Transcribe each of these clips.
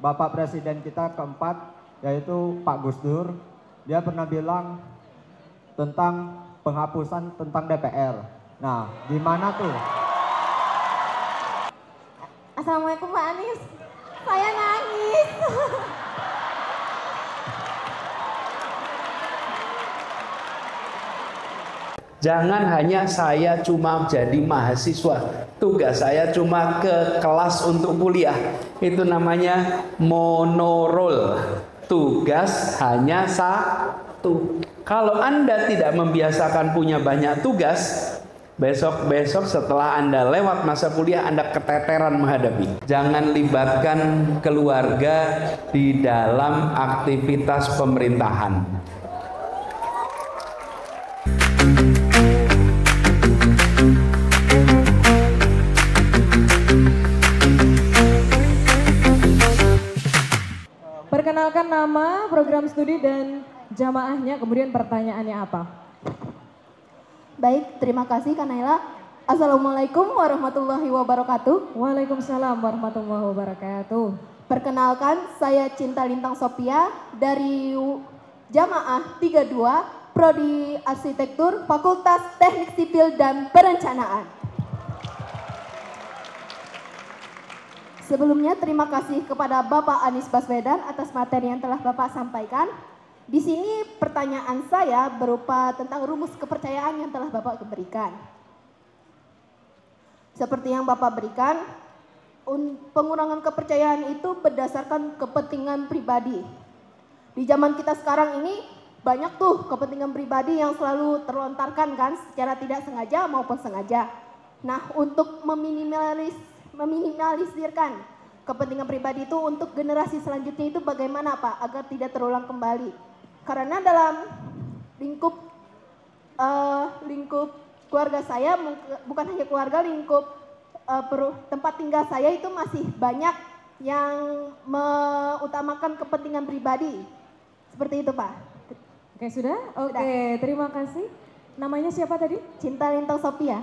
Bapak Presiden kita keempat, yaitu Pak Gus Dur, dia pernah bilang tentang penghapusan tentang DPR. Nah, gimana tuh? Assalamualaikum Pak Anies, saya nangis. Jangan hanya saya cuma jadi mahasiswa, tugas saya cuma ke kelas untuk kuliah. Itu namanya monorol. Tugas hanya satu. Kalau Anda tidak membiasakan punya banyak tugas, besok-besok setelah Anda lewat masa kuliah, Anda keteteran menghadapi. Jangan libatkan keluarga di dalam aktivitas pemerintahan. Perkenalkan nama, program studi, dan jamaahnya, kemudian pertanyaannya apa? Baik, terima kasih Kak Naila. Assalamualaikum warahmatullahi wabarakatuh. Waalaikumsalam warahmatullahi wabarakatuh. Perkenalkan, saya Cinta Lintang Sophia dari Jamaah 32, Prodi Arsitektur, Fakultas Teknik Sipil dan Perencanaan. Sebelumnya terima kasih kepada Bapak Anies Baswedan atas materi yang telah Bapak sampaikan. Di sini pertanyaan saya berupa tentang rumus kepercayaan yang telah Bapak berikan. Seperti yang Bapak berikan, pengurangan kepercayaan itu berdasarkan kepentingan pribadi. Di zaman kita sekarang ini banyak tuh kepentingan pribadi yang selalu terlontarkan kan secara tidak sengaja maupun sengaja. Nah, untuk meminimalisirkan kepentingan pribadi itu untuk generasi selanjutnya itu bagaimana Pak agar tidak terulang kembali? Karena dalam lingkup keluarga saya, bukan hanya keluarga, lingkup tempat tinggal saya itu masih banyak yang mengutamakan kepentingan pribadi. Seperti itu Pak. Oke, sudah? Oke, terima kasih. Namanya siapa tadi? Cinta Lintang Sophia.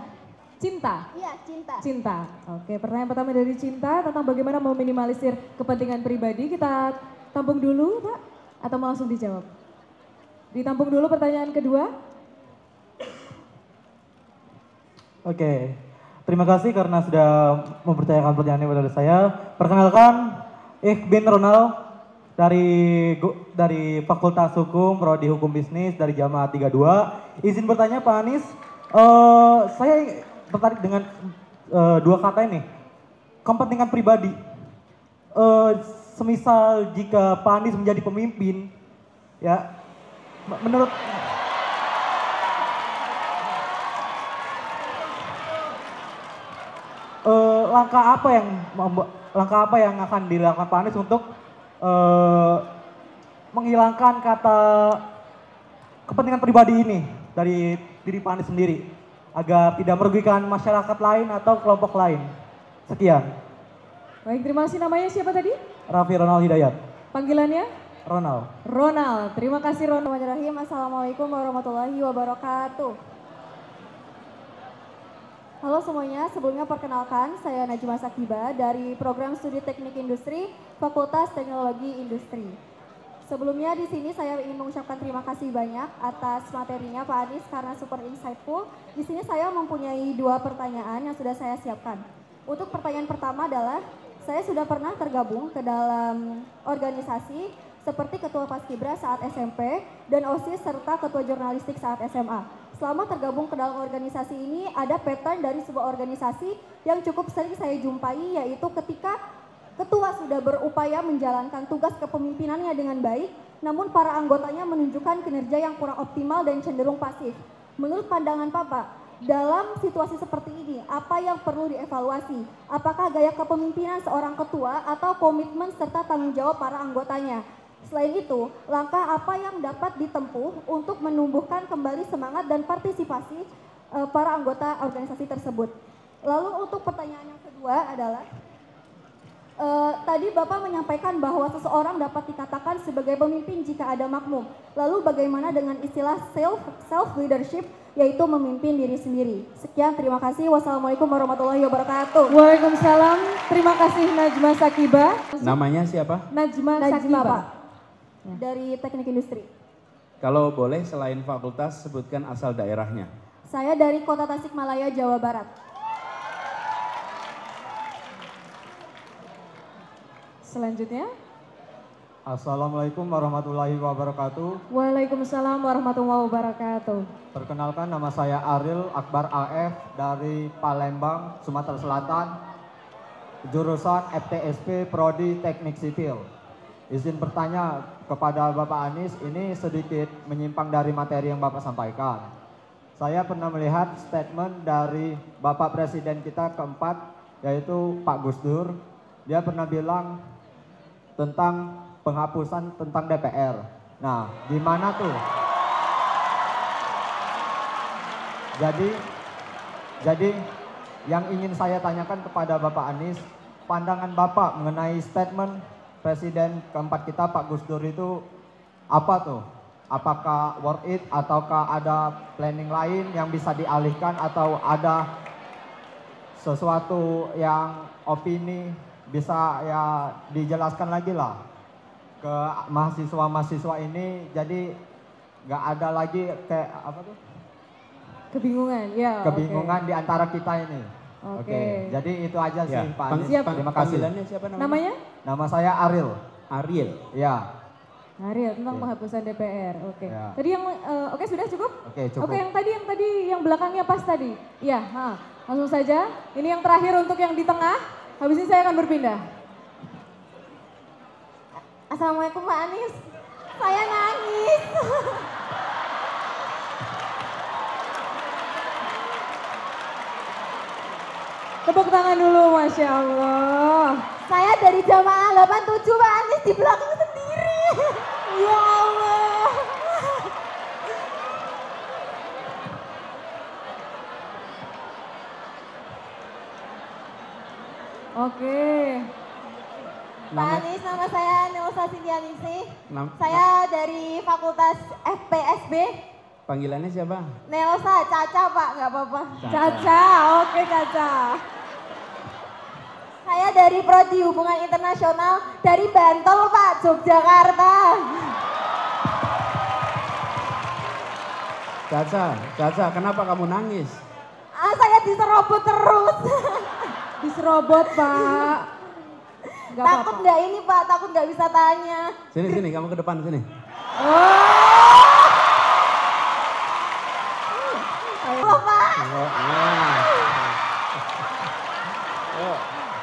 Cinta? Iya, Cinta. Cinta. Oke, pertanyaan pertama dari Cinta tentang bagaimana meminimalisir kepentingan pribadi. Kita tampung dulu, Pak, atau mau langsung dijawab? Ditampung dulu pertanyaan kedua. Oke, terima kasih karena sudah mempercayakan pertanyaannya kepada saya. Perkenalkan, ich bin Ronald dari Fakultas Hukum, Prodi Hukum Bisnis dari Jamaah 32. Izin bertanya Pak Anies, saya tertarik dengan dua kata ini, kepentingan pribadi. Semisal jika Pak Anies menjadi pemimpin, ya, menurut langkah apa yang akan dilakukan Pak Anies untuk menghilangkan kata kepentingan pribadi ini dari diri Pak Anies sendiri, agar tidak merugikan masyarakat lain atau kelompok lain. Sekian. Baik, terima kasih. Namanya siapa tadi? Raffi Ronald Hidayat. Panggilannya? Ronald. Ronald. Terima kasih Ronald. Bismillahirrahmanirrahim. Assalamualaikum warahmatullahi wabarakatuh. Halo semuanya, sebelumnya perkenalkan saya Najma Sakiba dari Program Studi Teknik Industri, Fakultas Teknologi Industri. Sebelumnya di sini saya ingin mengucapkan terima kasih banyak atas materinya Pak Anies karena super insightful. Di sini saya mempunyai dua pertanyaan yang sudah saya siapkan. Untuk pertanyaan pertama adalah, saya sudah pernah tergabung ke dalam organisasi seperti Ketua Paskibra saat SMP dan OSIS serta Ketua Jurnalistik saat SMA. Selama tergabung ke dalam organisasi ini ada pattern dari sebuah organisasi yang cukup sering saya jumpai, yaitu ketika ketua sudah berupaya menjalankan tugas kepemimpinannya dengan baik, namun para anggotanya menunjukkan kinerja yang kurang optimal dan cenderung pasif. Menurut pandangan Bapak, dalam situasi seperti ini, apa yang perlu dievaluasi? Apakah gaya kepemimpinan seorang ketua atau komitmen serta tanggung jawab para anggotanya? Selain itu, langkah apa yang dapat ditempuh untuk menumbuhkan kembali semangat dan partisipasi para anggota organisasi tersebut? Lalu untuk pertanyaan yang kedua adalah, Tadi Bapak menyampaikan bahwa seseorang dapat dikatakan sebagai pemimpin jika ada makmum. Lalu bagaimana dengan istilah self leadership, yaitu memimpin diri sendiri? Sekian, terima kasih. Wassalamualaikum warahmatullahi wabarakatuh. Waalaikumsalam. Terima kasih Najma Sakiba. Namanya siapa? Najma Najma, Sakiba. Pak. Dari Teknik Industri. Kalau boleh selain fakultas sebutkan asal daerahnya. Saya dari Kota Tasikmalaya, Jawa Barat. Selanjutnya. Assalamualaikum warahmatullahi wabarakatuh. Waalaikumsalam warahmatullahi wabarakatuh. Perkenalkan, nama saya Ariel Akbar AF dari Palembang, Sumatera Selatan. Jurusan FTSP Prodi Teknik Sipil. Izin bertanya kepada Bapak Anies, ini sedikit menyimpang dari materi yang Bapak sampaikan. Saya pernah melihat statement dari Bapak Presiden kita keempat, yaitu Pak Gus Dur. Dia pernah bilang tentang penghapusan tentang DPR. Nah, gimana tuh? Jadi yang ingin saya tanyakan kepada Bapak Anies, pandangan Bapak mengenai statement Presiden keempat kita Pak Gus Dur itu apa tuh? Apakah worth it ataukah ada planning lain yang bisa dialihkan atau ada sesuatu yang opini bisa ya dijelaskan lagi lah ke mahasiswa-mahasiswa ini, jadi nggak ada lagi kayak apa tuh? Kebingungan, ya. Kebingungan di antara kita ini. Oke. Jadi itu aja sih Pak Anies. Siap. Terima kasih. Panggilannya siapa namanya? Namanya? Nama saya Ariel. Ariel. Ya. Ariel, tentang Oke. penghapusan DPR. Oke. Ya. Tadi yang oke sudah cukup? Oke, cukup. Oke, yang tadi yang belakangnya pas tadi. Iya, langsung saja. Ini yang terakhir untuk yang di tengah. Habis ini saya akan berpindah. Assalamualaikum Pak Anies. Saya nangis. Tepuk tangan dulu, Masya Allah. Saya dari jamaah 87 Pak Anies, di belakang sendiri. Ya Allah. Oke. Pak Anies, nama saya Nelsa Sintianingsi. Nam- Saya dari Fakultas FPSB. Panggilannya siapa? Nelsa, Caca Pak, nggak apa-apa. Caca, oke Caca. Saya dari Prodi Hubungan Internasional dari Bantul Pak, Yogyakarta. Caca, kenapa kamu nangis? Saya diserobot terus. Diserobot, Pak. Nggak Takut apa-apa. nggak ini Pak, takut nggak bisa tanya. Sini, kamu ke depan sini. Halo Pak.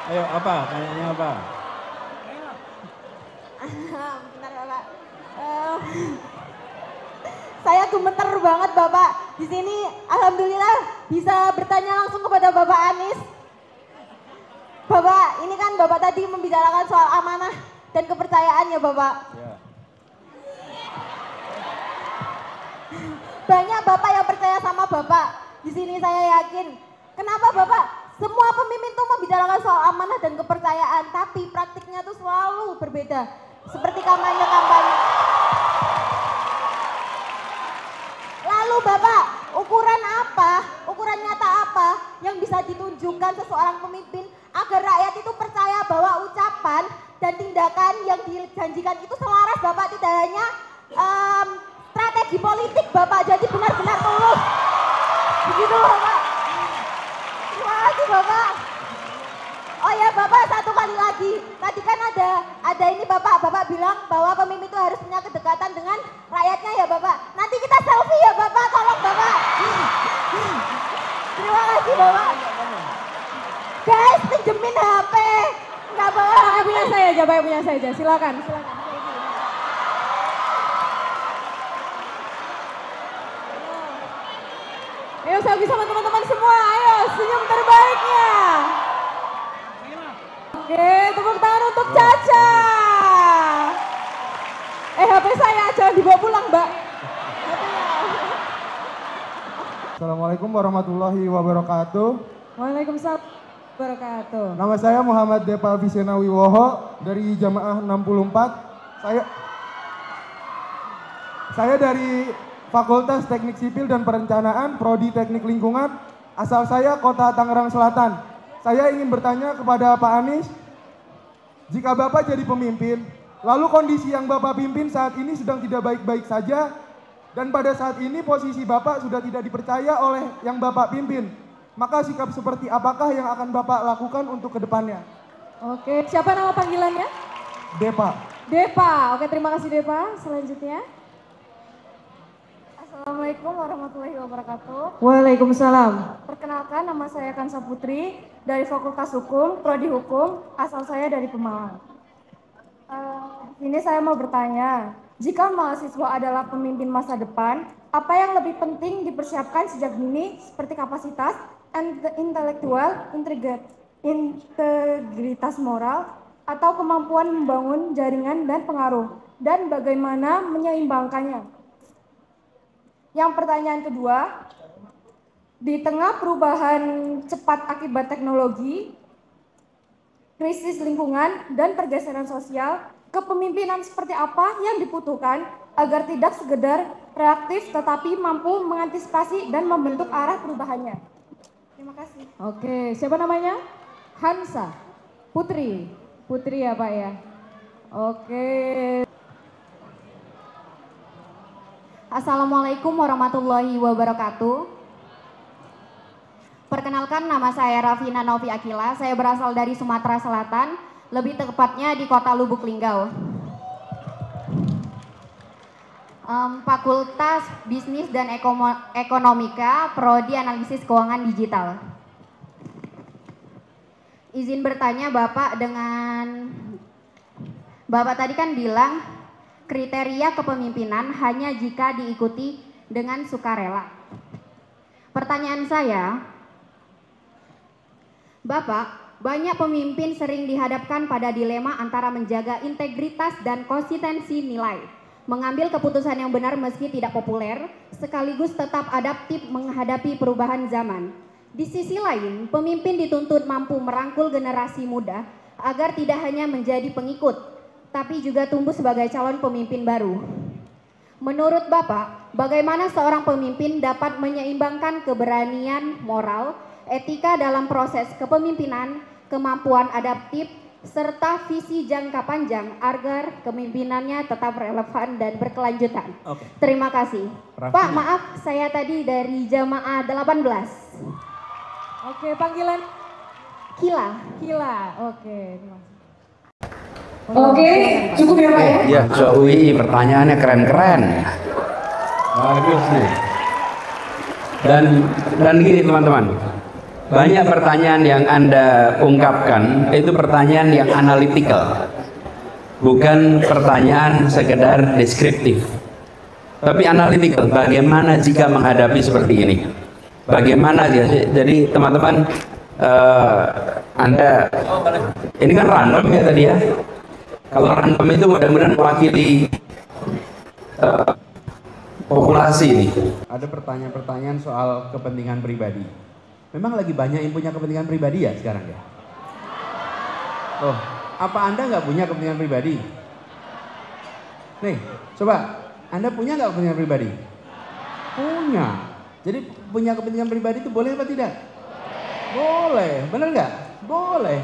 Ayo, apa? Tanyanya apa? Bentar Bapak. Saya gemeter banget Bapak. Di sini alhamdulillah bisa bertanya langsung kepada Bapak Anies. Bapak, ini kan Bapak tadi membicarakan soal amanah dan kepercayaan ya Bapak. Ya. Banyak Bapak yang percaya sama Bapak. Di sini saya yakin. Kenapa Bapak? Semua pemimpin tuh membicarakan soal amanah dan kepercayaan, tapi praktiknya tuh selalu berbeda. Seperti kampanye-kampanye. Lalu Bapak, ukuran apa, ukuran nyata apa yang bisa ditunjukkan seseorang pemimpin agar rakyat itu percaya bahwa ucapan dan tindakan yang dijanjikan itu selaras Bapak, tidak hanya strategi politik Bapak, jadi benar-benar tulus. Begitu Bapak. Terima kasih Bapak. Oh ya Bapak, satu kali lagi. Tadi kan ada ini Bapak bilang bahwa pemimpin itu harus punya kedekatan dengan rakyatnya ya Bapak. Nanti kita selfie ya Bapak, tolong Bapak. Terima kasih Bapak. Guys, pinjemin HP. Enggak bawa. Pakai punya saya aja, pakai punya saya aja. Silakan. Ayo selfie sama teman-teman semua. Ayo senyum terbaiknya. Oke, tepuk tangan untuk Caca. HP saya jangan dibawa pulang, Mbak. Assalamualaikum warahmatullahi wabarakatuh. Waalaikumsalam. Wabarakatuh. Nama saya Muhammad Depa Visena Wiwoho dari Jamaah 64. Saya dari Fakultas Teknik Sipil dan Perencanaan, Prodi Teknik Lingkungan. Asal saya Kota Tangerang Selatan. Saya ingin bertanya kepada Pak Anies, jika Bapak jadi pemimpin, lalu kondisi yang Bapak pimpin saat ini sedang tidak baik-baik saja, dan pada saat ini posisi Bapak sudah tidak dipercaya oleh yang Bapak pimpin, maka sikap seperti apakah yang akan Bapak lakukan untuk kedepannya? Oke, siapa nama panggilannya? Depa. Depa. Oke, terima kasih Depa. Selanjutnya. Assalamualaikum warahmatullahi wabarakatuh. Waalaikumsalam. Perkenalkan, nama saya Kansa Putri dari Fakultas Hukum, Prodi Hukum, asal saya dari Pemalang. Ini saya mau bertanya, jika mahasiswa adalah pemimpin masa depan, apa yang lebih penting dipersiapkan sejak dini seperti kapasitas, intelektual, integritas moral, atau kemampuan membangun jaringan dan pengaruh, dan bagaimana menyeimbangkannya? Yang pertanyaan kedua, di tengah perubahan cepat akibat teknologi, krisis lingkungan, dan pergeseran sosial, kepemimpinan seperti apa yang dibutuhkan agar tidak sekedar reaktif tetapi mampu mengantisipasi dan membentuk arah perubahannya? Terima kasih. Oke, siapa namanya? Hansa Putri. Putri ya Pak ya. Oke. Assalamualaikum warahmatullahi wabarakatuh. Perkenalkan, nama saya Rafina Novi Akila. Saya berasal dari Sumatera Selatan, lebih tepatnya di kota Lubuk Linggau. Fakultas Bisnis dan Ekonomika, Prodi Analisis Keuangan Digital. Izin bertanya Bapak, Bapak tadi kan bilang kriteria kepemimpinan hanya jika diikuti dengan sukarela. Pertanyaan saya, Bapak, banyak pemimpin sering dihadapkan pada dilema antara menjaga integritas dan konsistensi nilai, mengambil keputusan yang benar meski tidak populer, sekaligus tetap adaptif menghadapi perubahan zaman. Di sisi lain, pemimpin dituntut mampu merangkul generasi muda agar tidak hanya menjadi pengikut, tapi juga tumbuh sebagai calon pemimpin baru. Menurut Bapak, bagaimana seorang pemimpin dapat menyeimbangkan keberanian moral, etika dalam proses kepemimpinan, kemampuan adaptif, serta visi jangka panjang agar kepemimpinannya tetap relevan dan berkelanjutan? Oke. Terima kasih. Rafina. Pak, maaf, saya tadi dari Jamaah 18. Oke, panggilan Kila. Kila. Oke, terima kasih. Oke, cukup ya Pak ya? Ya, Joey, pertanyaannya keren-keren. Bagus nih. Dan gini teman-teman, banyak pertanyaan yang Anda ungkapkan itu pertanyaan yang analitikal, bukan pertanyaan sekedar deskriptif, tapi analitikal. Bagaimana jika menghadapi seperti ini? Bagaimana? Jadi teman-teman, Anda ini kan random ya tadi ya. Kalau random itu mudah-mudahan mewakili populasi ini. Ada pertanyaan-pertanyaan soal kepentingan pribadi. Memang lagi banyak yang punya kepentingan pribadi ya sekarang ya? Oh, apa Anda nggak punya kepentingan pribadi? Nih, coba, Anda punya nggak kepentingan pribadi? Punya. Jadi punya kepentingan pribadi itu boleh apa tidak? Boleh, benar nggak? Boleh.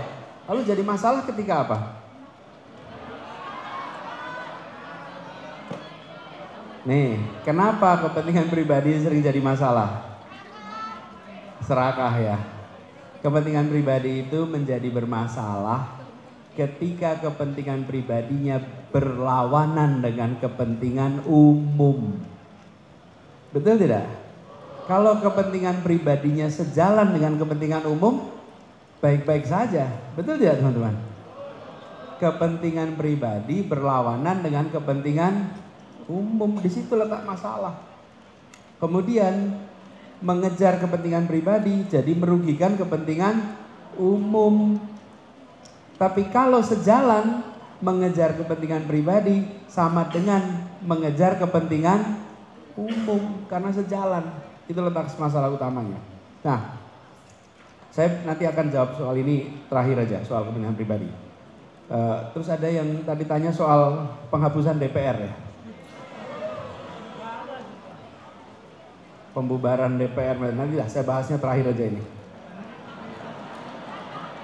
Lalu jadi masalah ketika apa? Nih, kenapa kepentingan pribadi sering jadi masalah? Serakah ya. Kepentingan pribadi itu menjadi bermasalah ketika kepentingan pribadinya berlawanan dengan kepentingan umum. Betul tidak? Kalau kepentingan pribadinya sejalan dengan kepentingan umum, baik-baik saja. Betul tidak teman-teman? Kepentingan pribadi berlawanan dengan kepentingan umum, di situ letak masalah. Kemudian mengejar kepentingan pribadi jadi merugikan kepentingan umum. Tapi kalau sejalan, mengejar kepentingan pribadi sama dengan mengejar kepentingan umum karena sejalan. Itu letak masalah utamanya. Nah, Saya nanti akan jawab soal ini terakhir aja, soal kepentingan pribadi. Terus ada yang tadi tanya soal penghapusan DPR ya. Pembubaran DPR, nanti lah saya bahasnya terakhir aja ini.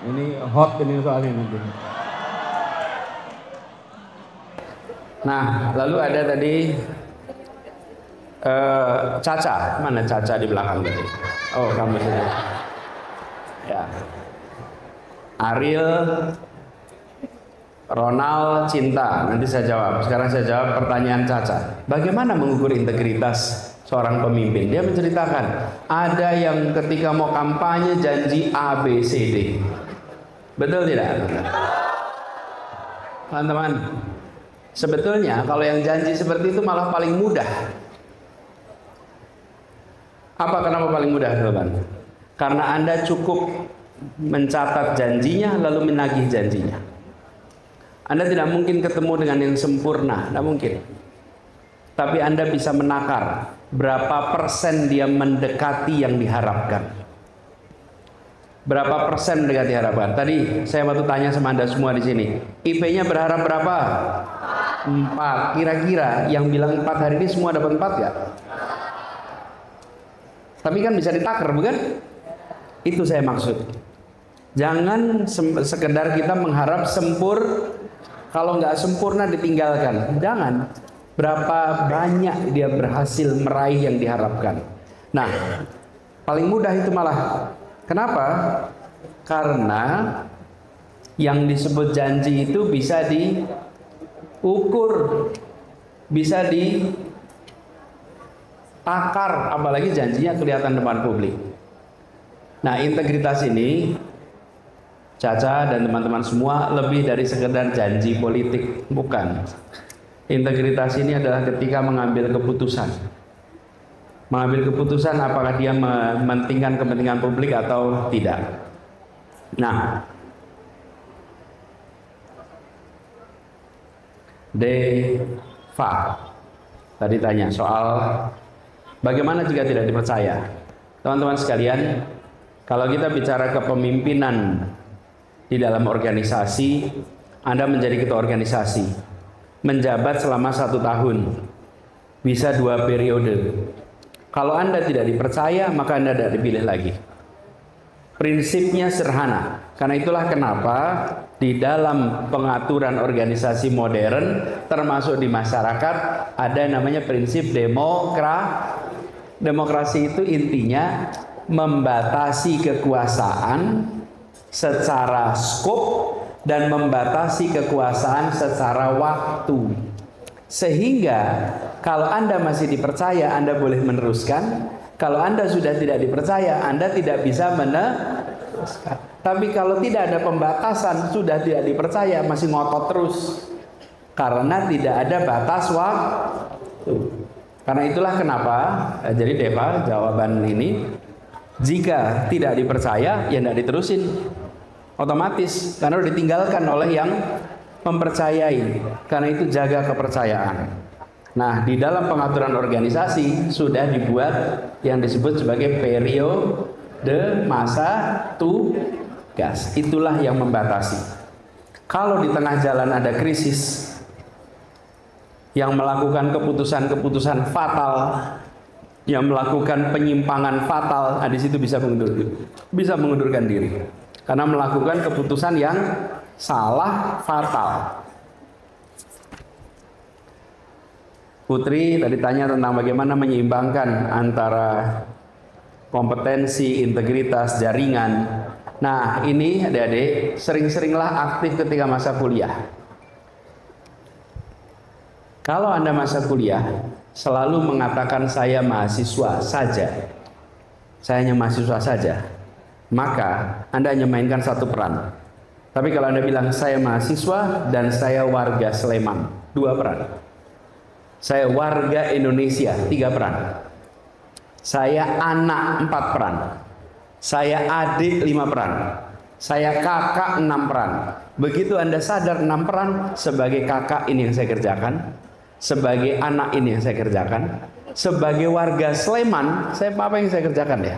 Ini hot ini soalnya nanti. Nah, lalu ada tadi Caca, mana Caca di belakang tadi? Oh, kamu saja. Ya. Ariel, Ronald, Cinta. Nanti saya jawab. Sekarang saya jawab pertanyaan Caca. Bagaimana mengukur integritas seorang pemimpin? Dia menceritakan ada yang ketika mau kampanye janji A, B, C, D. Betul tidak? Teman-teman, sebetulnya kalau yang janji seperti itu malah paling mudah. Kenapa paling mudah, teman-teman? Karena Anda cukup mencatat janjinya lalu menagih janjinya. Anda tidak mungkin ketemu dengan yang sempurna, tidak mungkin. Tapi Anda bisa menakar berapa persen dia mendekati yang diharapkan. Berapa persen mendekati harapan? Tadi saya waktu tanya sama Anda semua di sini, IP-nya berharap berapa? 4. Kira-kira yang bilang 4 hari ini semua dapat 4 ya? Tapi kan bisa ditakar, bukan? Itu saya maksud. Jangan sekedar kita mengharap kalau nggak sempurna ditinggalkan. Jangan. Berapa banyak dia berhasil meraih yang diharapkan. Nah, paling mudah itu malah. Kenapa? Karena yang disebut janji itu bisa diukur, bisa ditakar, apalagi janjinya kelihatan depan publik. Nah, integritas ini, Caca dan teman-teman semua, lebih dari sekedar janji politik, bukan. Integritas ini adalah ketika mengambil keputusan. Mengambil keputusan apakah dia mementingkan kepentingan publik atau tidak. Nah, Deva tadi tanya soal bagaimana jika tidak dipercaya. Teman-teman sekalian, kalau kita bicara kepemimpinan di dalam organisasi, Anda menjadi ketua organisasi, menjabat selama 1 tahun, bisa 2 periode. Kalau Anda tidak dipercaya, maka Anda tidak dipilih lagi. Prinsipnya sederhana. Karena itulah kenapa di dalam pengaturan organisasi modern, termasuk di masyarakat, ada namanya prinsip demokrasi. Itu intinya membatasi kekuasaan secara skop dan membatasi kekuasaan secara waktu. Sehingga kalau Anda masih dipercaya, Anda boleh meneruskan. Kalau Anda sudah tidak dipercaya, Anda tidak bisa meneruskan. Tapi kalau tidak ada pembatasan, sudah tidak dipercaya, masih ngotot terus. Karena tidak ada batas waktu. Karena itulah kenapa, jadi Deva, jawaban ini, jika tidak dipercaya, ya tidak diterusin. Otomatis, karena sudah ditinggalkan oleh yang mempercayai. Karena itu jaga kepercayaan. Nah, di dalam pengaturan organisasi sudah dibuat yang disebut sebagai periode masa tugas. Itulah yang membatasi. Kalau di tengah jalan ada krisis yang melakukan keputusan-keputusan fatal, yang melakukan penyimpangan fatal, di situ bisa mengundurkan diri. Karena melakukan keputusan yang salah fatal. Putri tadi tanya tentang bagaimana menyeimbangkan antara kompetensi, integritas, jaringan. Nah, ini adik-adik, sering-seringlah aktif ketika masa kuliah. Kalau Anda masa kuliah selalu mengatakan saya mahasiswa saja, saya hanya mahasiswa saja, maka Anda hanya mainkan satu peran. Tapi kalau Anda bilang saya mahasiswa dan saya warga Sleman, 2 peran. Saya warga Indonesia, 3 peran. Saya anak, 4 peran. Saya adik, 5 peran. Saya kakak, 6 peran. Begitu Anda sadar 6 peran, sebagai kakak ini yang saya kerjakan, sebagai anak ini yang saya kerjakan, sebagai warga Sleman, apa yang saya kerjakan ya?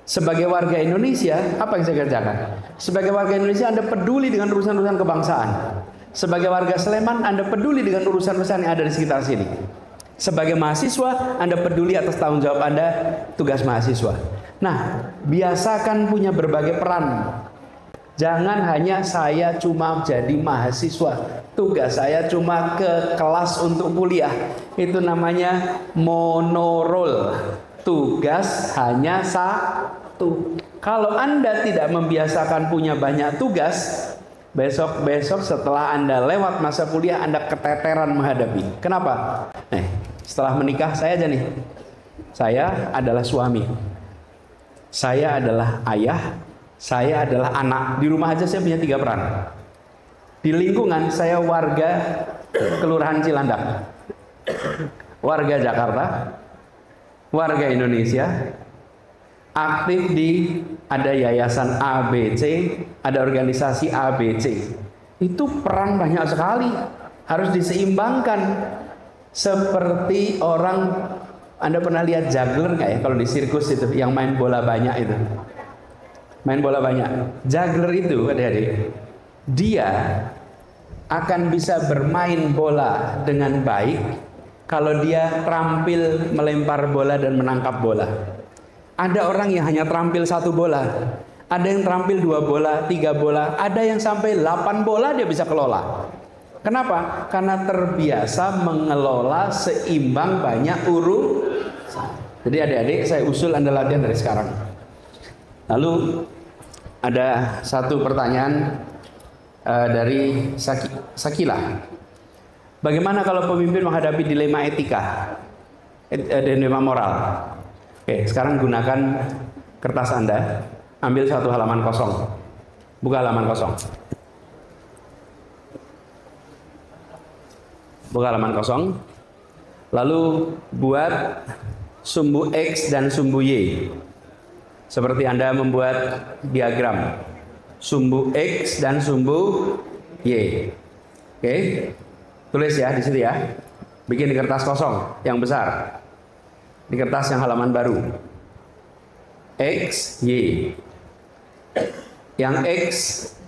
Sebagai warga Indonesia, apa yang saya kerjakan? Sebagai warga Indonesia, Anda peduli dengan urusan-urusan kebangsaan. Sebagai warga Sleman, Anda peduli dengan urusan-urusan yang ada di sekitar sini. Sebagai mahasiswa, Anda peduli atas tanggung jawab Anda, tugas mahasiswa. Nah, biasakan punya berbagai peran. Jangan hanya saya cuma jadi mahasiswa, tugas saya cuma ke kelas untuk kuliah. Itu namanya monorol. Tugas hanya satu. Kalau Anda tidak membiasakan punya banyak tugas, besok-besok setelah Anda lewat masa kuliah, Anda keteteran menghadapi. Kenapa? Setelah menikah saya aja nih. Saya adalah suami. Saya adalah ayah. Saya adalah anak. Di rumah aja saya punya 3 peran. Di lingkungan saya warga Kelurahan Cilandak, warga Jakarta, warga Indonesia, aktif di ada yayasan ABC, ada organisasi ABC. Itu peran banyak sekali, harus diseimbangkan. Seperti orang, Anda pernah lihat juggler nggak ya kalau di sirkus itu yang main bola banyak itu? Main bola banyak. Juggler itu adik-adik, dia akan bisa bermain bola dengan baik kalau dia terampil melempar bola dan menangkap bola. Ada orang yang hanya terampil 1 bola, ada yang terampil 2 bola, 3 bola, ada yang sampai 8 bola dia bisa kelola. Kenapa? Karena terbiasa mengelola seimbang banyak urusan. Jadi adik-adik, saya usul Anda latihan dari sekarang. Lalu ada satu pertanyaan dari Sakila. Bagaimana kalau pemimpin menghadapi dilema etika, dilema moral? Oke, sekarang gunakan kertas Anda, ambil 1 halaman kosong, buka halaman kosong, buka halaman kosong, lalu buat sumbu X dan sumbu Y, seperti Anda membuat diagram, sumbu X dan sumbu Y. Oke, tulis ya di situ ya, bikin di kertas kosong yang besar. Di kertas yang halaman baru, X, Y. Yang X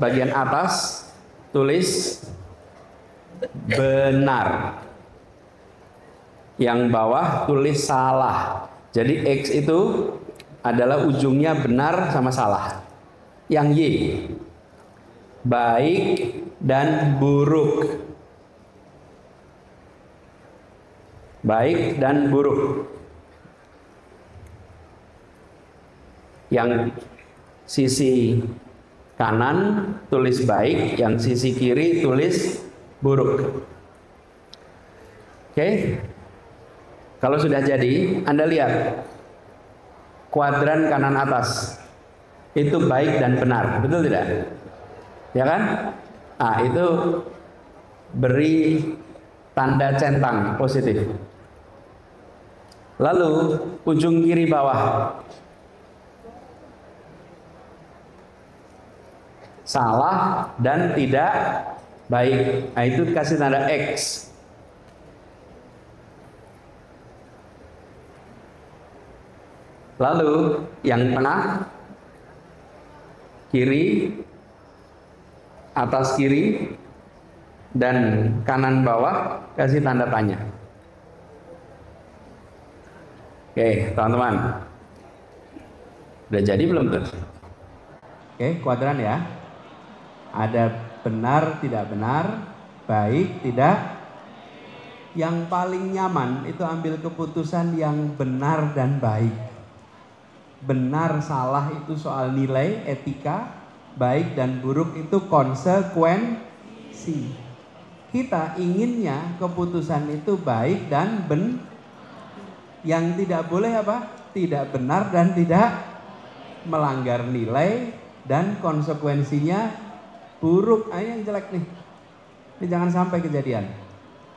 bagian atas tulis benar, yang bawah tulis salah. Jadi X itu adalah ujungnya benar sama salah. Yang Y, baik dan buruk. Baik dan buruk. Yang sisi kanan tulis baik, yang sisi kiri tulis buruk. Oke. Kalau sudah jadi, Anda lihat kuadran kanan atas. Itu baik dan benar, betul tidak? Ya kan? Ah, itu beri tanda centang positif. Lalu ujung kiri bawah, salah dan tidak baik. Nah, itu kasih tanda X. Lalu yang tengah, kiri, atas kiri, dan kanan bawah kasih tanda tanya. Oke, teman-teman, udah jadi belum tuh? Oke, kuadran ya. Ada benar, tidak benar, baik, tidak. Yang paling nyaman itu ambil keputusan yang benar dan baik. Benar salah itu soal nilai, etika. Baik dan buruk itu konsekuensi. Kita inginnya keputusan itu baik dan benar. Yang tidak boleh apa? Tidak benar dan tidak melanggar nilai dan konsekuensinya buruk. Yang jelek nih. Ini jangan sampai kejadian.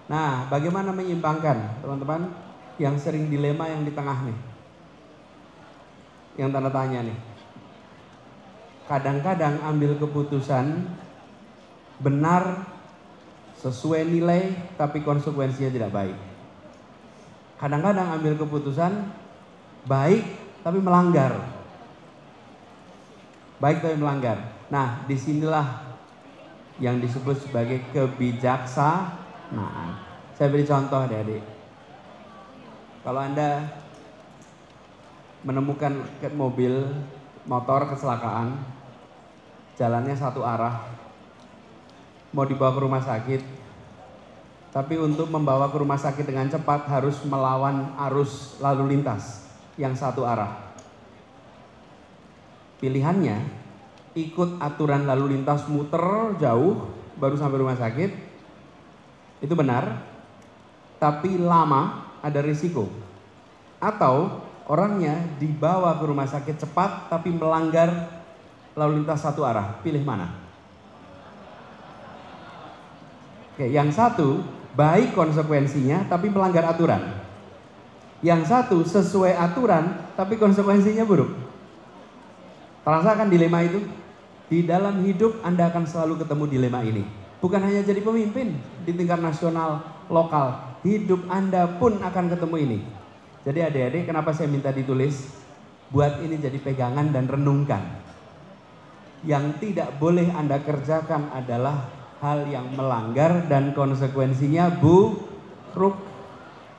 Nah, bagaimana menyimbangkan, teman-teman, yang sering dilema yang di tengah nih, yang tanda tanya nih. Kadang-kadang ambil keputusan benar sesuai nilai, tapi konsekuensinya tidak baik. Kadang-kadang ambil keputusan baik, tapi melanggar. baik tapi melanggar. Nah, disinilah yang disebut sebagai kebijaksanaan. Saya beri contoh adik-adik. Kalau Anda menemukan mobil motor kecelakaan, jalannya satu arah, mau dibawa ke rumah sakit, tapi untuk membawa ke rumah sakit dengan cepat harus melawan arus lalu lintas yang satu arah. Pilihannya ikut aturan lalu lintas, muter jauh baru sampai rumah sakit, itu benar, tapi lama, ada risiko. Atau orangnya dibawa ke rumah sakit cepat tapi melanggar lalu lintas satu arah, pilih mana? Oke, yang satu baik konsekuensinya tapi melanggar aturan. Yang satu sesuai aturan tapi konsekuensinya buruk. Rasakan dilema itu? Di dalam hidup Anda akan selalu ketemu dilema ini. Bukan hanya jadi pemimpin di tingkat nasional, lokal. Hidup Anda pun akan ketemu ini. Jadi adik-adik, kenapa saya minta ditulis? Buat ini jadi pegangan dan renungkan. Yang tidak boleh Anda kerjakan adalah hal yang melanggar dan konsekuensinya buruk.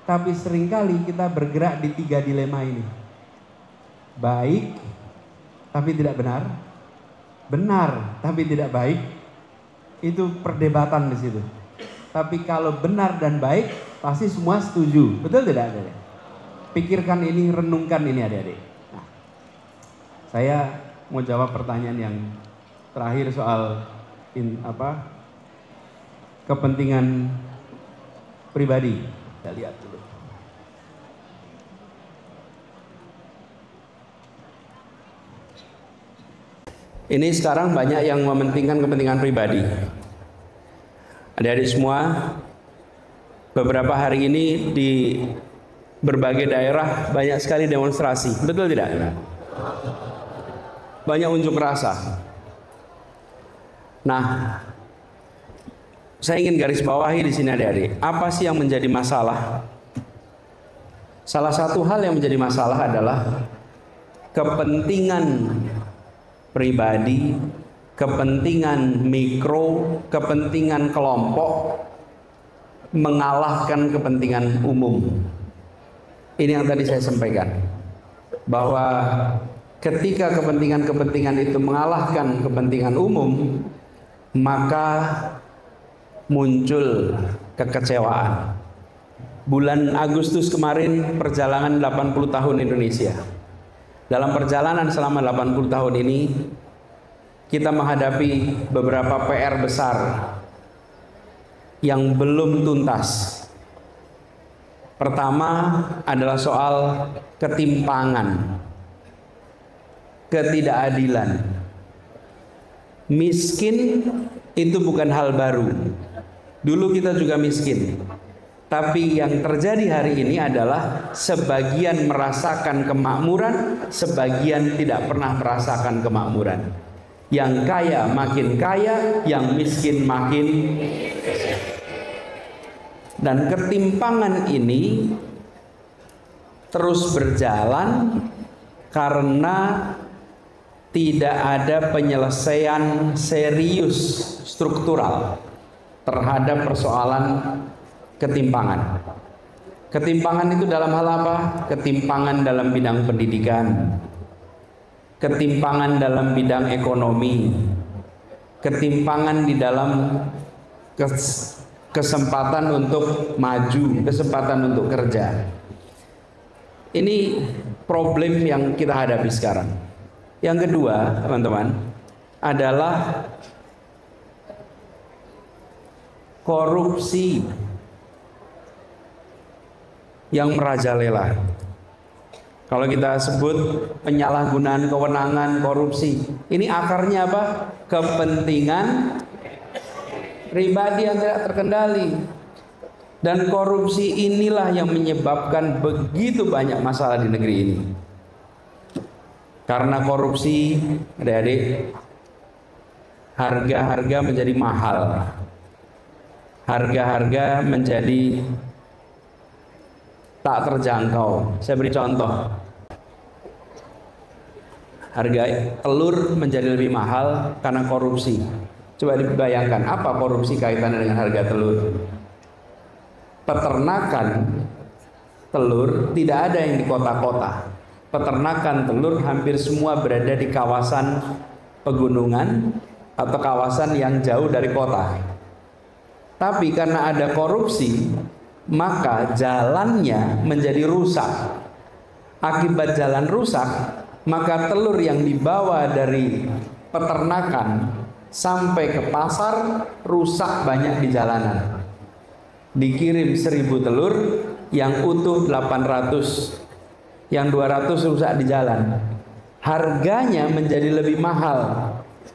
Tapi seringkali kita bergerak di tiga dilema ini. Baik tapi tidak benar, benar tapi tidak baik, itu perdebatan di situ. Tapi kalau benar dan baik, pasti semua setuju, betul tidak adik-adik? Pikirkan ini, renungkan ini adik-adik. Nah, saya mau jawab pertanyaan yang terakhir soal kepentingan pribadi. Kita lihat dulu. Ini sekarang banyak yang mementingkan kepentingan pribadi. Adik-adik semua, beberapa hari ini di berbagai daerah banyak sekali demonstrasi, betul tidak? Banyak unjuk rasa. Nah, saya ingin garis bawahi di sini adik-adik, apa sih yang menjadi masalah? Salah satu hal yang menjadi masalah adalah kepentingan pribadi, kepentingan mikro, kepentingan kelompok mengalahkan kepentingan umum. Ini yang tadi saya sampaikan, bahwa ketika kepentingan-kepentingan itu mengalahkan kepentingan umum, maka muncul kekecewaan. Bulan Agustus kemarin perjalanan 80 tahun Indonesia. Dalam perjalanan selama 80 tahun ini, kita menghadapi beberapa PR besar yang belum tuntas. Pertama adalah soal ketimpangan, ketidakadilan. Miskin itu bukan hal baru. Dulu kita juga miskin. Tapi yang terjadi hari ini adalah sebagian merasakan kemakmuran, sebagian tidak pernah merasakan kemakmuran. Yang kaya makin kaya, yang miskin makin. Dan ketimpangan ini terus berjalan karena tidak ada penyelesaian serius struktural terhadap persoalan ketimpangan. Ketimpangan itu dalam hal apa? Ketimpangan dalam bidang pendidikan, ketimpangan dalam bidang ekonomi, ketimpangan di dalam kesempatan untuk maju, kesempatan untuk kerja. Ini problem yang kita hadapi sekarang. Yang kedua, teman-teman, adalah korupsi yang merajalela. Kalau kita sebut penyalahgunaan kewenangan, korupsi, ini akarnya apa? Kepentingan pribadi yang tidak terkendali. Dan korupsi inilah yang menyebabkan begitu banyak masalah di negeri ini. Karena korupsi, adik-adik, harga-harga menjadi mahal. Harga-harga menjadi tak terjangkau. Saya beri contoh. harga telur menjadi lebih mahal karena korupsi. Coba dibayangkan apa korupsi kaitannya dengan harga telur. Peternakan telur tidak ada yang di kota-kota. Peternakan telur hampir semua berada di kawasan pegunungan atau kawasan yang jauh dari kota. Tapi karena ada korupsi, maka jalannya menjadi rusak. Akibat jalan rusak, maka telur yang dibawa dari peternakan sampai ke pasar rusak banyak di jalanan. Dikirim 1000 telur, yang utuh 800, yang 200 rusak di jalan. Harganya menjadi lebih mahal,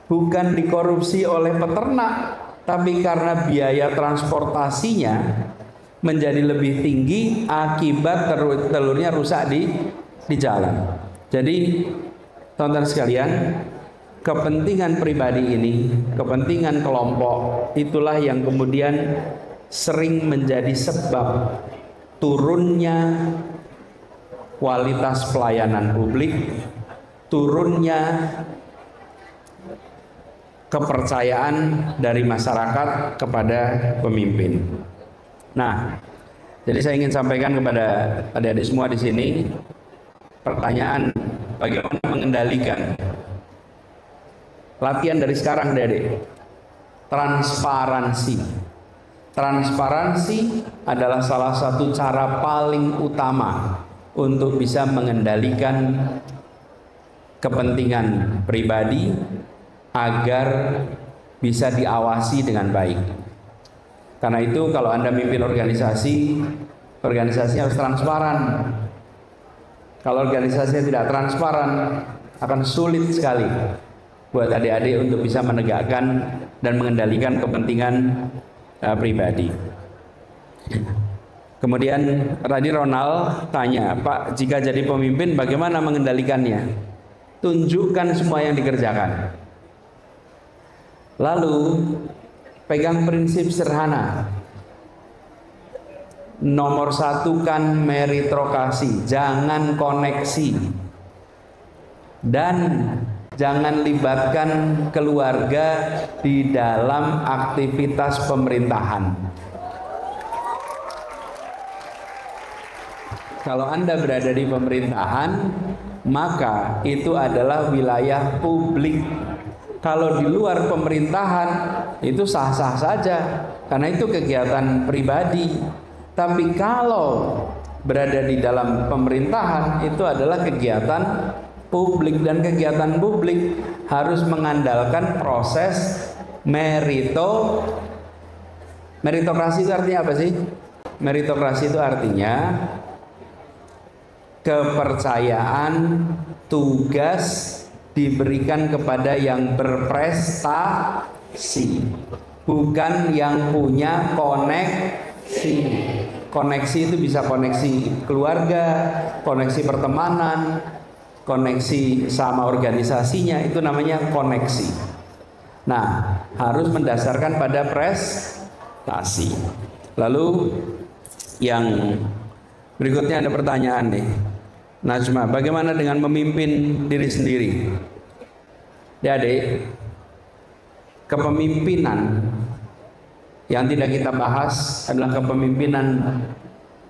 bukan dikorupsi oleh peternak, tapi karena biaya transportasinya menjadi lebih tinggi akibat telurnya rusak di jalan. Jadi teman-teman sekalian, kepentingan pribadi ini, kepentingan kelompok, itulah yang kemudian sering menjadi sebab turunnya kualitas pelayanan publik, turunnya kepercayaan dari masyarakat kepada pemimpin. Nah, jadi saya ingin sampaikan kepada adik-adik semua di sini, pertanyaan bagaimana mengendalikan. Latihan dari sekarang, adik-adik. Transparansi. Transparansi adalah salah satu cara paling utama untuk bisa mengendalikan kepentingan pribadi agar bisa diawasi dengan baik. Karena itu kalau Anda mimpin organisasi, organisasi harus transparan. Kalau organisasinya tidak transparan, akan sulit sekali buat adik-adik untuk bisa menegakkan dan mengendalikan kepentingan pribadi. Kemudian tadi Ronald tanya, Pak, jika jadi pemimpin bagaimana mengendalikannya? Tunjukkan semua yang dikerjakan. Lalu pegang prinsip sederhana. Nomor 1 kan meritokrasi, jangan koneksi. Dan jangan libatkan keluarga di dalam aktivitas pemerintahan. Kalau Anda berada di pemerintahan, maka itu adalah wilayah publik. Kalau di luar pemerintahan, itu sah-sah saja, karena itu kegiatan pribadi. Tapi kalau berada di dalam pemerintahan, itu adalah kegiatan publik, dan kegiatan publik harus mengandalkan proses meritokrasi. Itu artinya apa sih? Meritokrasi itu artinya kepercayaan tugas diberikan kepada yang berprestasi, bukan yang punya koneksi. Koneksi itu bisa koneksi keluarga, koneksi pertemanan, koneksi sama organisasinya, itu namanya koneksi. Nah, harus mendasarkan pada prestasi. Lalu yang berikutnya ada pertanyaan nih, Najma, bagaimana dengan memimpin diri sendiri? Adik, kepemimpinan yang tidak kita bahas adalah kepemimpinan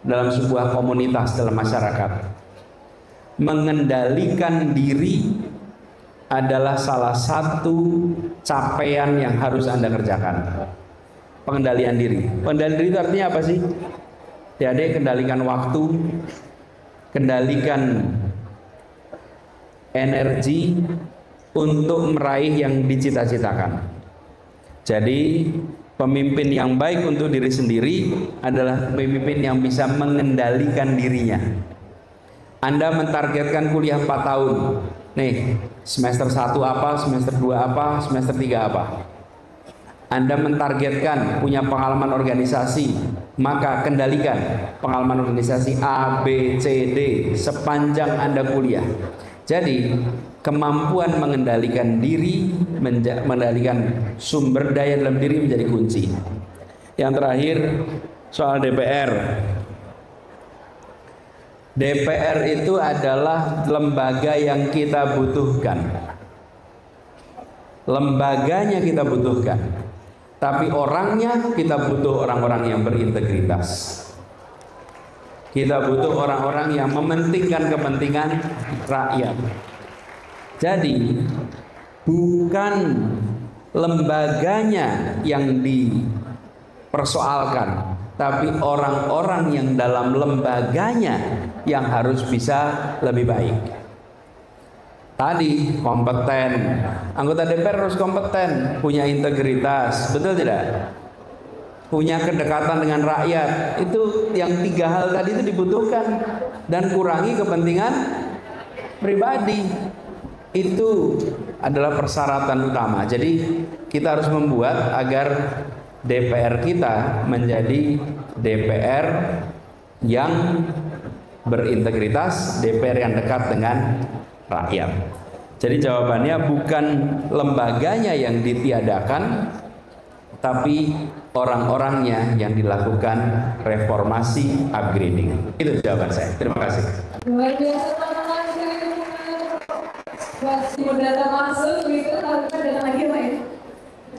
dalam sebuah komunitas, dalam masyarakat. Mengendalikan diri adalah salah satu capaian yang harus Anda kerjakan. Pengendalian diri. Pengendalian diri itu artinya apa sih? Adik, kendalikan waktu, kendalikan energi untuk meraih yang dicita-citakan. Jadi pemimpin yang baik untuk diri sendiri adalah pemimpin yang bisa mengendalikan dirinya. Anda mentargetkan kuliah 4 tahun. Nih, semester 1 apa, semester 2 apa, semester 3 apa. Anda mentargetkan punya pengalaman organisasi, maka kendalikan pengalaman organisasi A, B, C, D sepanjang Anda kuliah. Jadi kemampuan mengendalikan diri, mengendalikan sumber daya dalam diri menjadi kunci. Yang terakhir soal DPR. DPR itu adalah lembaga yang kita butuhkan. Lembaganya kita butuhkan. Tapi orangnya kita butuh orang-orang yang berintegritas. Kita butuh orang-orang yang mementingkan kepentingan rakyat. Jadi bukan lembaganya yang dipersoalkan, tapi orang-orang yang dalam lembaganya yang harus bisa lebih baik. Tadi kompeten, anggota DPR harus kompeten, punya integritas, betul tidak? Punya kedekatan dengan rakyat. Itu yang 3 hal tadi itu dibutuhkan. Dan kurangi kepentingan pribadi. Itu adalah persyaratan utama. Jadi kita harus membuat agar DPR kita menjadi DPR yang berintegritas, DPR yang dekat dengan rakyat. Jadi jawabannya bukan lembaganya yang ditiadakan, tapi orang-orangnya yang dilakukan reformasi, upgrading. Itu jawaban saya. Terima kasih. Luar biasa teman-teman. Masih mau datang langsung begitu, kalau kita datang lagi Pak ya?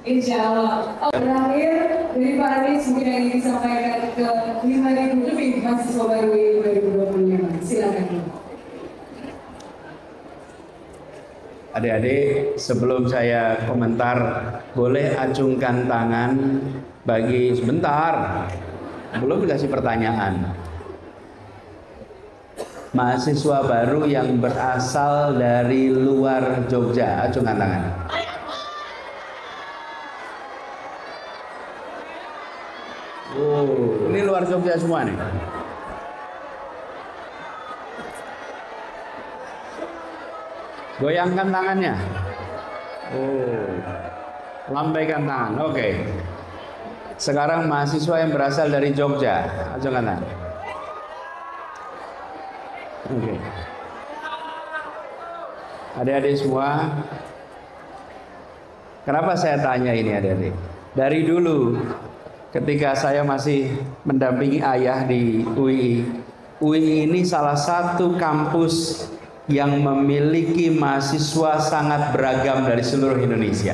Insya Allah. Terakhir dari Pak Anies mungkin yang ingin disampaikan ke 5.000 lebih mahasiswa baru 2025. Silakan. Adik-adik, sebelum saya komentar, boleh acungkan tangan bagi sebentar. Belum dikasih pertanyaan. Mahasiswa baru yang berasal dari luar Jogja, acungkan tangan. Oh, ini luar Jogja semua nih. Goyangkan tangannya. Oh, lambaikan tangan. Oke. Sekarang mahasiswa yang berasal dari Jogja, acungkan tangan. Oke. Adik-adik semua, kenapa saya tanya ini adik-adik? Dari dulu, ketika saya masih mendampingi ayah di UI ini salah satu kampus yang memiliki mahasiswa sangat beragam dari seluruh Indonesia.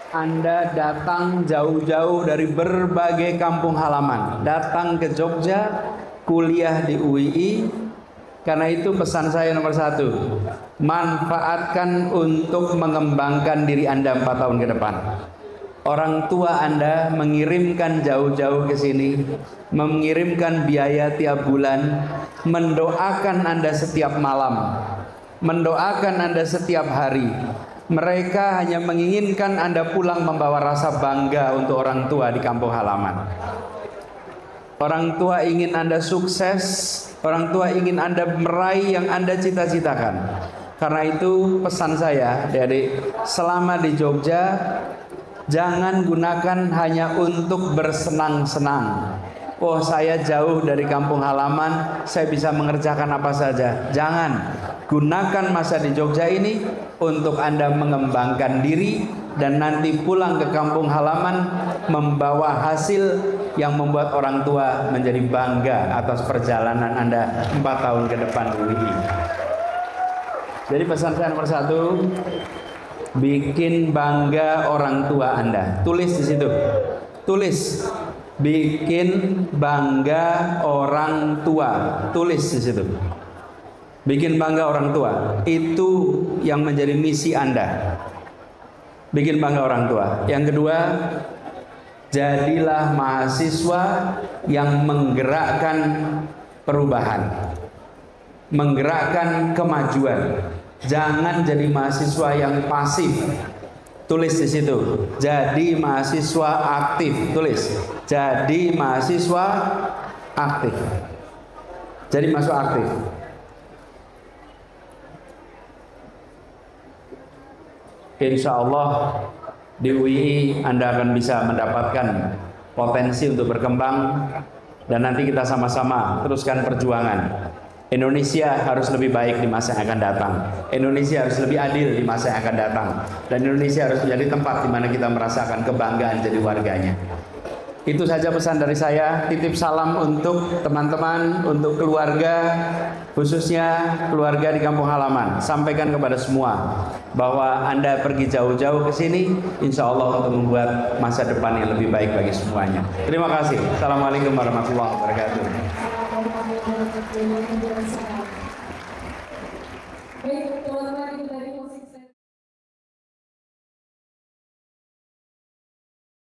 Anda datang jauh-jauh dari berbagai kampung halaman, datang ke Jogja, kuliah di UII. Karena itu pesan saya nomor 1, manfaatkan untuk mengembangkan diri Anda 4 tahun ke depan. Orang tua Anda mengirimkan jauh-jauh ke sini, mengirimkan biaya tiap bulan, mendoakan Anda setiap malam, mendoakan Anda setiap hari. Mereka hanya menginginkan Anda pulang membawa rasa bangga untuk orang tua di kampung halaman. Orang tua ingin Anda sukses, orang tua ingin Anda meraih yang Anda cita-citakan. Karena itu pesan saya, adik-adik, selama di Jogja, jangan gunakan hanya untuk bersenang-senang. Oh, saya jauh dari kampung halaman, saya bisa mengerjakan apa saja. Jangan. Gunakan masa di Jogja ini untuk Anda mengembangkan diri dan nanti pulang ke kampung halaman membawa hasil yang membuat orang tua menjadi bangga atas perjalanan Anda 4 tahun ke depan ini. Jadi pesan saya nomor 1, bikin bangga orang tua Anda. Tulis di situ. Tulis. Bikin bangga orang tua. Tulis di situ. Bikin bangga orang tua. Itu yang menjadi misi Anda. Bikin bangga orang tua. Yang kedua, jadilah mahasiswa yang menggerakkan perubahan, menggerakkan kemajuan. Jangan jadi mahasiswa yang pasif. Tulis di situ. Jadi mahasiswa aktif. Tulis. Jadi mahasiswa aktif. Jadi mahasiswa aktif. Insya Allah di UI Anda akan bisa mendapatkan potensi untuk berkembang dan nanti kita sama-sama teruskan perjuangan. Indonesia harus lebih baik di masa yang akan datang. Indonesia harus lebih adil di masa yang akan datang. Dan Indonesia harus menjadi tempat di mana kita merasakan kebanggaan jadi warganya. Itu saja pesan dari saya. Titip salam untuk teman-teman, untuk keluarga, khususnya keluarga di kampung halaman. Sampaikan kepada semua bahwa Anda pergi jauh-jauh ke sini, insya Allah untuk membuat masa depan yang lebih baik bagi semuanya. Terima kasih. Assalamualaikum warahmatullahi wabarakatuh.